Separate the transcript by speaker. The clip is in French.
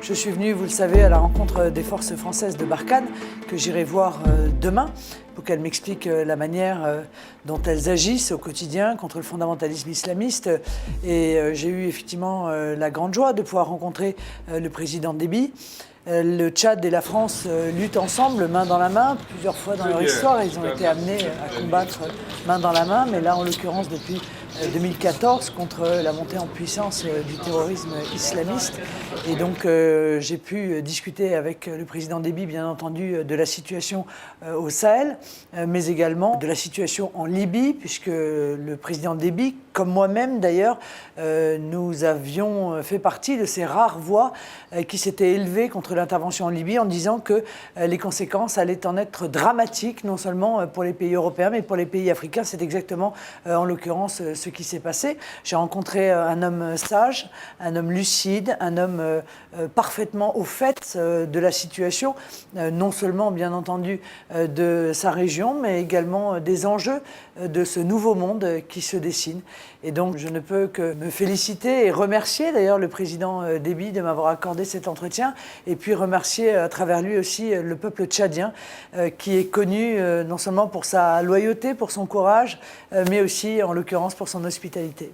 Speaker 1: Je suis venu, vous le savez, à la rencontre des forces françaises de Barkhane, que j'irai voir demain, pour qu'elles m'expliquent la manière dont elles agissent au quotidien contre le fondamentalisme islamiste. Et j'ai eu effectivement la grande joie de pouvoir rencontrer le président Déby. Le Tchad et la France luttent ensemble, main dans la main. Plusieurs fois dans leur histoire, ils ont été amenés à combattre main dans la main, mais là, en l'occurrence, depuis 2014, contre la montée en puissance du terrorisme islamiste. Et donc, j'ai pu discuter avec le président Déby, bien entendu, de la situation au Sahel, mais également de la situation en Libye, puisque le président Déby, comme moi-même d'ailleurs, nous avions fait partie de ces rares voix qui s'étaient élevées contre l'intervention en Libye en disant que les conséquences allaient en être dramatiques, non seulement pour les pays européens, mais pour les pays africains. C'est exactement, en l'occurrence, ce qui s'est passé. J'ai rencontré un homme sage, un homme lucide, un homme parfaitement au fait de la situation, non seulement, bien entendu, de sa région, mais également des enjeux de ce nouveau monde qui se dessine. Et donc, je ne peux que me féliciter et remercier d'ailleurs le président Déby de m'avoir accordé cet entretien, et puis remercier à travers lui aussi le peuple tchadien, qui est connu non seulement pour sa loyauté, pour son courage, mais aussi, en l'occurrence, pour son hospitalité.